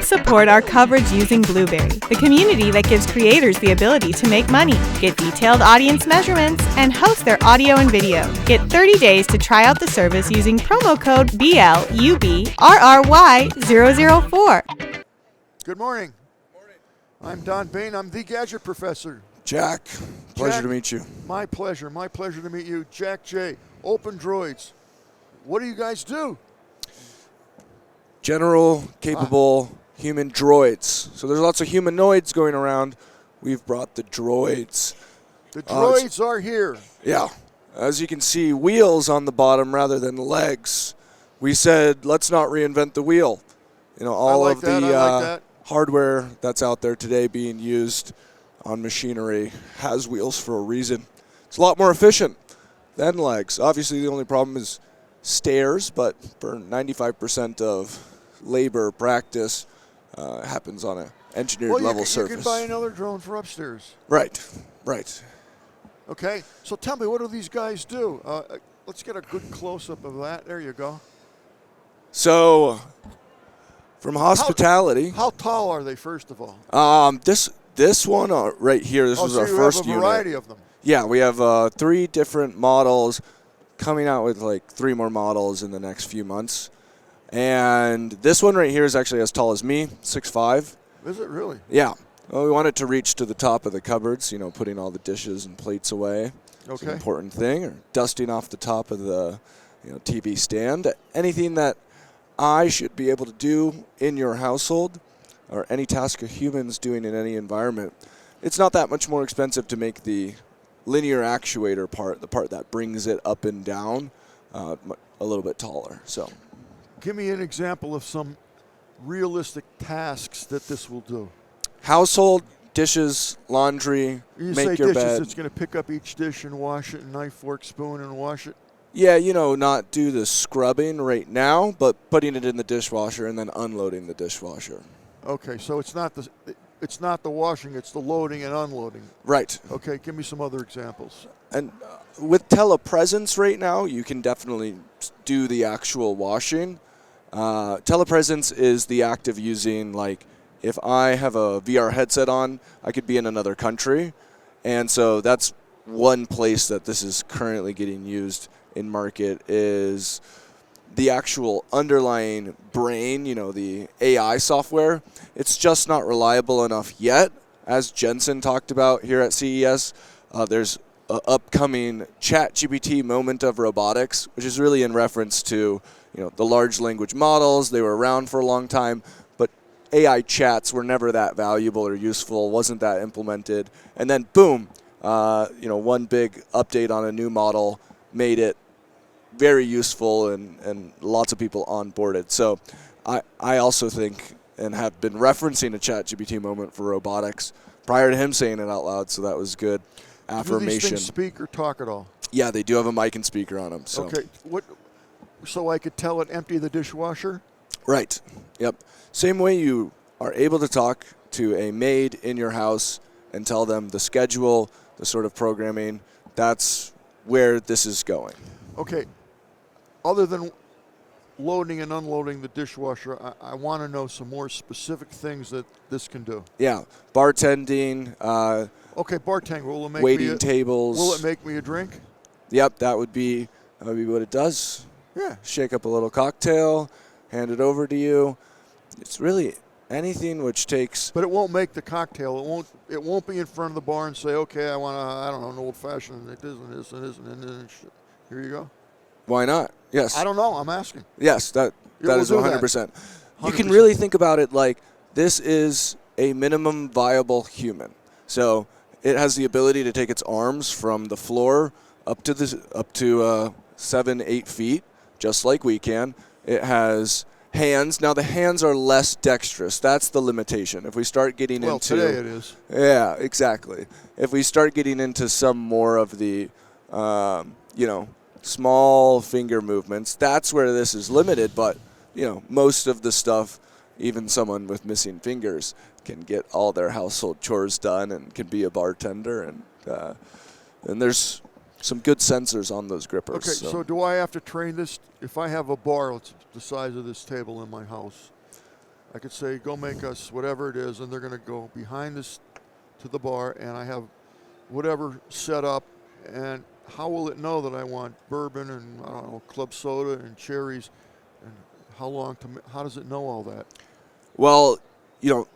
Let's support our coverage using Blueberry, the community that gives creators the ability to make money, get detailed audience measurements, and host their audio and video. Get 30 days to try out the service using promo code BLUBRRY004. Good morning. I'm Don Baine. I'm the Gadget Professor. Jack, pleasure to meet you. My pleasure. My pleasure to meet you. Jack J, Open Droids. What do you guys do? General, capable human droids. So there's lots of humanoids going around. We've brought the droids. The droids are here. Yeah. As you can see, wheels on the bottom rather than legs. We said, let's not reinvent the wheel. You know, all of the hardware that's out there today being used on machinery has wheels for a reason. It's a lot more efficient than legs. Obviously, the only problem is stairs, but for 95% of labor practice happens on an engineered level surface. You can buy another drone for upstairs. Right. Okay, so tell me, what do these guys do? Let's get a good close-up of that. There you go. So, from hospitality. How tall are they, first of all? This one right here, this was our first unit. You have a variety of them. Yeah, we have 3 different models, coming out with like 3 more models in the next few months. And this one right here is actually as tall as me, 6'5". Is it really? Yeah. Well, we want it to reach to the top of the cupboards, you know, putting all the dishes and plates away. Okay. It's an important thing. Or dusting off the top of the TV stand. Anything that I should be able to do in your household or any task a human's doing in any environment. It's not that much more expensive to make the linear actuator part, the part that brings it up and down, a little bit taller. So, give me an example of some realistic tasks that this will do. Household, dishes, laundry, make your bed. It's going to pick up each dish and wash it, and knife, fork, spoon, and wash it? Yeah, not do the scrubbing right now, but putting it in the dishwasher and then unloading the dishwasher. Okay, so it's not the washing, it's the loading and unloading. Right. Okay, give me some other examples. And with telepresence right now, you can definitely do the actual washing. Telepresence is the act of using, like, if I have a VR headset on, I could be in another country. And so that's one place that this is currently getting used in market is the actual underlying brain, the AI software. It's just not reliable enough yet. As Jensen talked about here at CES, there's an upcoming ChatGPT moment of robotics, which is really in reference to the large language models. They were around for a long time, but AI chats were never that valuable or useful, wasn't that implemented. And then boom, one big update on a new model made it very useful and lots of people onboarded. So I also think and have been referencing a ChatGPT moment for robotics prior to him saying it out loud, so that was good affirmation. Do these things speak or talk at all? Yeah, they do have a mic and speaker on them. So. Okay, so I could tell it empty the dishwasher? Right, yep. Same way you are able to talk to a maid in your house and tell them the schedule, the sort of programming, that's where this is going. Okay, other than loading and unloading the dishwasher, I want to know some more specific things that this can do. Yeah, bartending. Okay, bartending. Will it make waiting tables. Will it make me a drink? Yep, that would be what it does. Yeah. Shake up a little cocktail, hand it over to you. It's really anything which takes. But it won't make the cocktail. It won't be in front of the bar and say, okay, I want an old fashioned. It isn't this and this and this. Here you go. Why not? Yes. I don't know. I'm asking. Yes, that is 100%. You can really think about it like this is a minimum viable human. So it has the ability to take its arms from the floor up to 7-8 feet, just like we can. It has hands. Now the hands are less dexterous. That's the limitation. If we start getting into today it is. Yeah, exactly. If we start getting into some more of the small finger movements, that's where this is limited. But most of the stuff, even someone with missing fingers can get all their household chores done and can be a bartender, and there's some good sensors on those grippers. Okay, so do I have to train this? If I have a bar, it's the size of this table in my house, I could say, go make us whatever it is, and they're going to go behind this to the bar, and I have whatever set up, and how will it know that I want bourbon and, I don't know, club soda and cherries, and how does it know all that? Well, the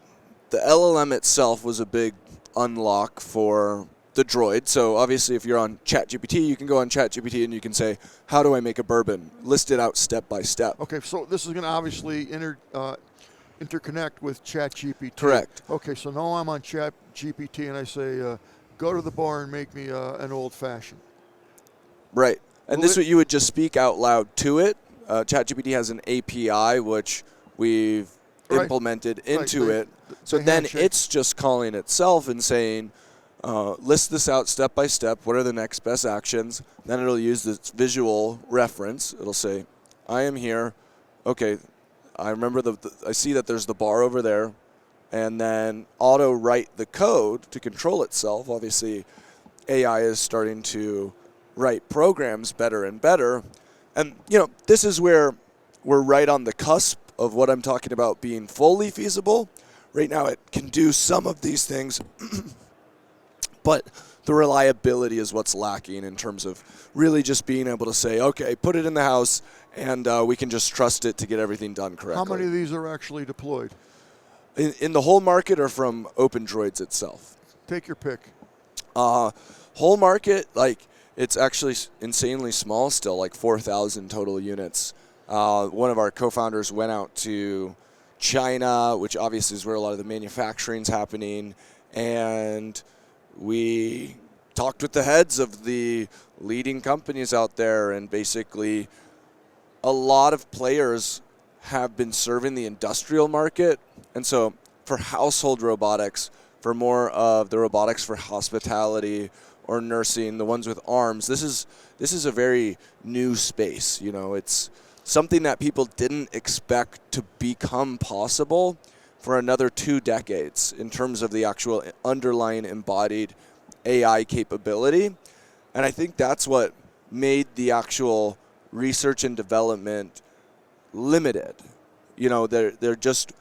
LLM itself was a big unlock for the droid. So obviously if you're on ChatGPT, you can go on ChatGPT and you can say, how do I make a bourbon? List it out step by step. Okay, so this is going to obviously interconnect with ChatGPT. Correct. Okay, so now I'm on ChatGPT and I say, go to the bar and make me an old-fashioned. Right. And this is what you would just speak out loud to it. ChatGPT has an API, which we've implemented into it. So then it's just calling itself and saying, list this out step by step. What are the next best actions? Then it'll use this visual reference. It'll say, I am here. Okay, I remember I see that there's the bar over there. And then auto write the code to control itself. Obviously, AI is starting to write programs better and better. And, this is where we're right on the cusp of what I'm talking about being fully feasible. Right now, it can do some of these things, but the reliability is what's lacking in terms of really just being able to say, okay, put it in the house, and we can just trust it to get everything done correctly. How many of these are actually deployed? In the whole market or from Open Droids itself? Take your pick. Whole market, it's actually insanely small still, 4,000 total units. One of our co-founders went out to China, which obviously is where a lot of the manufacturing's happening, and we talked with the heads of the leading companies out there, and basically a lot of players have been serving the industrial market. And so for household robotics, for more of the robotics for hospitality or nursing, the ones with arms, this is a very new space. It's something that people didn't expect to become possible for another 2 decades in terms of the actual underlying embodied AI capability. And I think that's what made the actual research and development limited. They're just,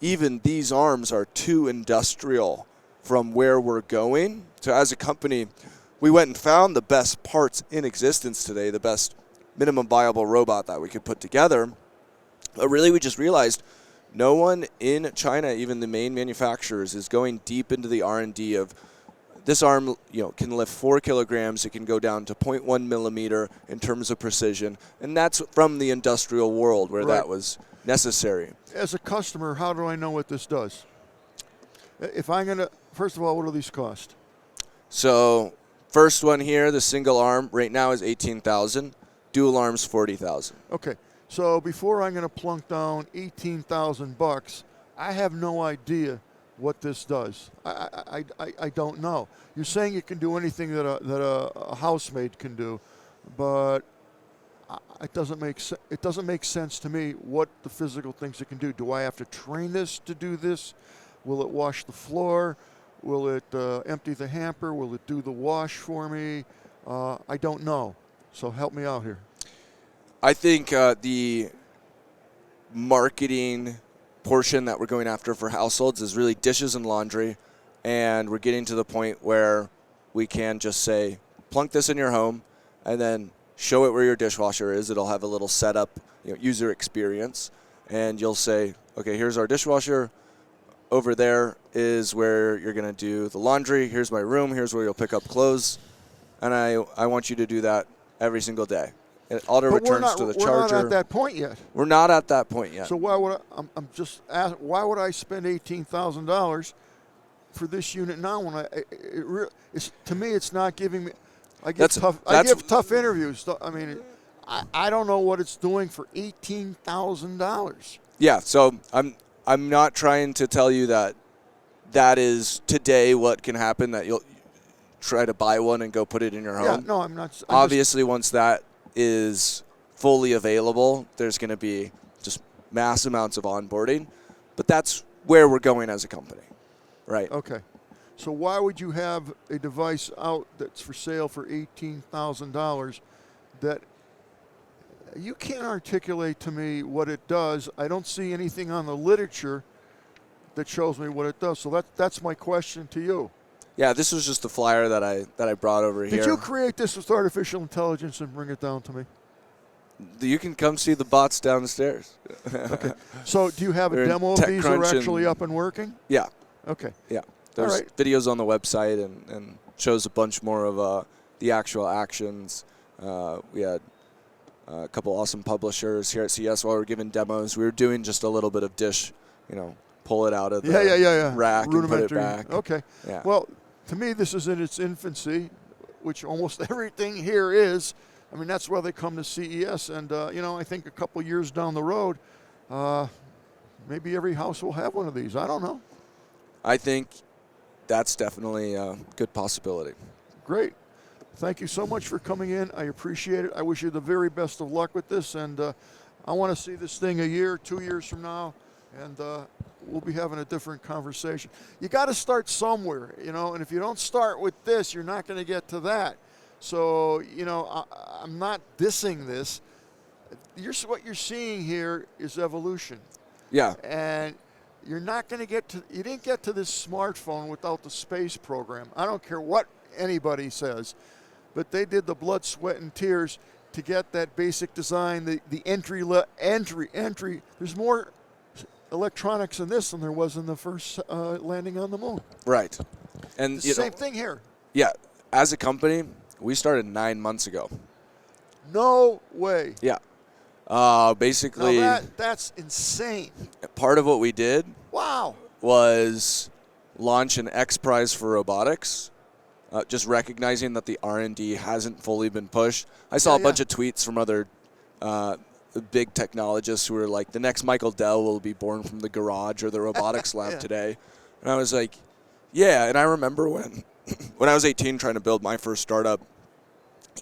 even these arms are too industrial from where we're going. So as a company, we went and found the best parts in existence today, the best minimum viable robot that we could put together. But really we just realized no one in China, even the main manufacturers, is going deep into the R&D of this arm, can lift 4 kilograms. It can go down to 0.1 millimeter in terms of precision. And that's from the industrial world where that was necessary. As a customer, how do I know what this does? If I'm going to, first of all, what do these cost? So first one here, the single arm, right now is $18,000. Dual arms, $40,000. Okay. So before I'm going to plunk down $18,000, I have no idea what this does. I don't know. You're saying it can do anything that a housemaid can do, but it doesn't make sense to me what the physical things it can do. Do I have to train this to do this? Will it wash the floor? Will it empty the hamper? Will it do the wash for me? I don't know. So help me out here. I think the marketing portion that we're going after for households is really dishes and laundry, and we're getting to the point where we can just say, plunk this in your home, and then show it where your dishwasher is. It'll have a little setup, user experience, and you'll say, okay, here's our dishwasher. Over there is where you're going to do the laundry. Here's my room. Here's where you'll pick up clothes, and I want you to do that every single day. It auto returns to the charger. We're not at that point yet. We're not at that point yet. So why would I'm just asking, why would I spend $18,000 for this unit now when to me it's not giving me. I give tough interviews. I mean, I don't know what it's doing for $18,000. Yeah. So I'm not trying to tell you that is today what can happen, that you'll try to buy one and go put it in your home. Yeah, no, I'm not. Obviously, once that is fully available, there's going to be just mass amounts of onboarding. But that's where we're going as a company, right? Okay. So why would you have a device out that's for sale for $18,000 that you can't articulate to me what it does. I don't see anything on the literature that shows me what it does. So that's my question to you. Yeah, this was just the flyer that I brought over here. Did you create this with artificial intelligence and bring it down to me? You can come see the bots downstairs. Okay. So do you have a They're in demo of these that are TechCrunch actually up and working? Yeah. Okay. Yeah. There's All right. videos on the website and shows a bunch more of the actual actions. We had a couple awesome publishers here at CES while we were giving demos. We were doing just a little bit of dish, pull it out of the rack and put it back. Okay. Yeah. Well, to me, this is in its infancy, which almost everything here is. I mean, that's why they come to CES. And, I think a couple years down the road, maybe every house will have one of these. I don't know. I think that's definitely a good possibility. Great. Thank you so much for coming in. I appreciate it. I wish you the very best of luck with this. And I want to see this thing a year, 2 years from now, and we'll be having a different conversation. You got to start somewhere, and if you don't start with this, you're not going to get to that. So, I'm not dissing this. What you're seeing here is evolution. Yeah. And you're not going to you didn't get to this smartphone without the space program. I don't care what anybody says, but they did the blood, sweat, and tears to get that basic design, the entry. There's more electronics in this than there was in the first landing on the moon. Right. And the same thing here. Yeah. As a company, we started 9 months ago. No way. Yeah. Basically, now that's insane. Part of what we did wow. was launch an X Prize for robotics, just recognizing that the R&D hasn't fully been pushed. I saw a bunch of tweets from other big technologists who were like, the next Michael Dell will be born from the garage or the robotics lab today. And I was like, yeah. And I remember when I was 18 trying to build my first startup,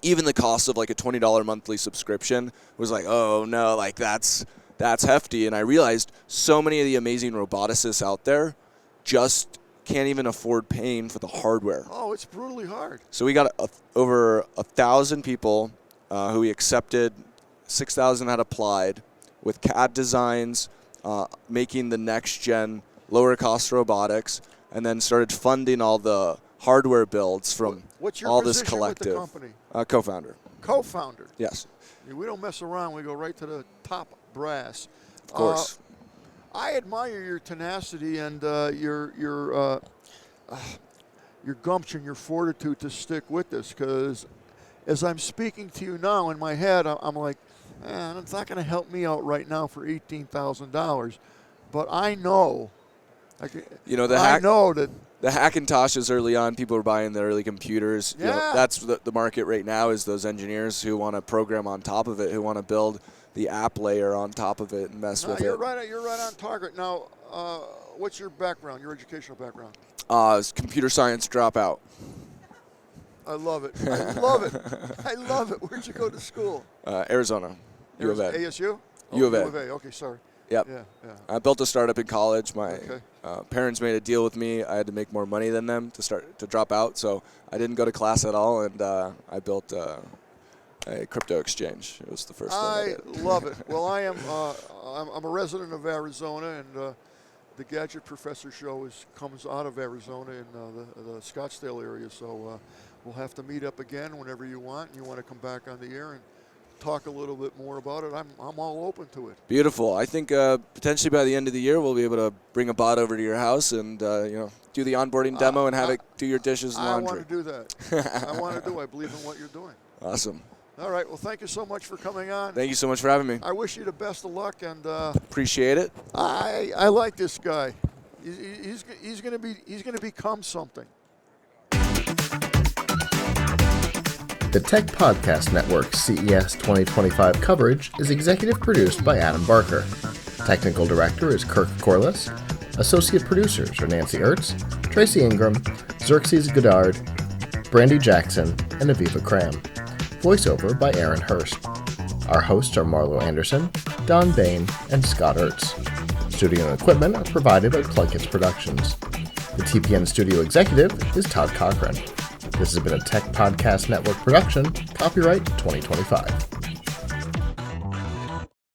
even the cost of like a $20 monthly subscription was like, oh no, like that's hefty. And I realized so many of the amazing roboticists out there just can't even afford paying for the hardware. Oh, it's brutally hard. So we got over 1,000 people who we accepted, 6,000 had applied with CAD designs, making the next gen lower cost robotics, and then started funding all the hardware builds from all this collective. What's your position with the company? Co-founder. Co-founder. Yes. We don't mess around. We go right to the top brass. Of course. I admire your tenacity and your gumption, your fortitude to stick with this. Because as I'm speaking to you now, in my head, I'm like, it's not going to help me out right now for $18,000. But I know. I know that. The Hackintoshes early on, people were buying the early computers. Yeah. That's the market right now is those engineers who want to program on top of it, who want to build the app layer on top of it and mess with you're it. Right, you're right on target. Now, what's your background, your educational background? Computer science dropout. I love it. I love it. I love it. Where'd you go to school? Arizona. U of A. ASU? U of A. U of A. Okay, sorry. Yep. Yeah. I built a startup in college. My parents made a deal with me. I had to make more money than them to drop out, so I didn't go to class at all, and I built a crypto exchange. It was the first thing I did. Love it. Well, I'm a resident of Arizona, and the Gadget Professor show comes out of Arizona in the Scottsdale area, so we'll have to meet up again whenever you want, and you want to come back on the air and talk a little bit more about it. I'm all open to it. Beautiful. I think potentially by the end of the year we'll be able to bring a bot over to your house and do the onboarding demo and have it do your dishes and laundry. I want to do that. I believe in what you're doing. Awesome. All right. Well, thank you so much for coming on. Thank you so much for having me. I wish you the best of luck, and appreciate it. I like this guy. He's going to become something. The Tech Podcast Network's CES 2025 coverage is executive produced by Adam Barker. Technical director is Kirk Corliss. Associate producers are Nancy Ertz, Tracy Ingram, Xerxes Goddard, Brandy Jackson, and Aviva Cram. Voiceover by Aaron Hurst. Our hosts are Marlo Anderson, Don Baine, and Scott Ertz. Studio and equipment are provided by PLUGHITZ Productions. The TPN studio executive is Todd Cochran. This has been a Tech Podcast Network production, copyright 2025.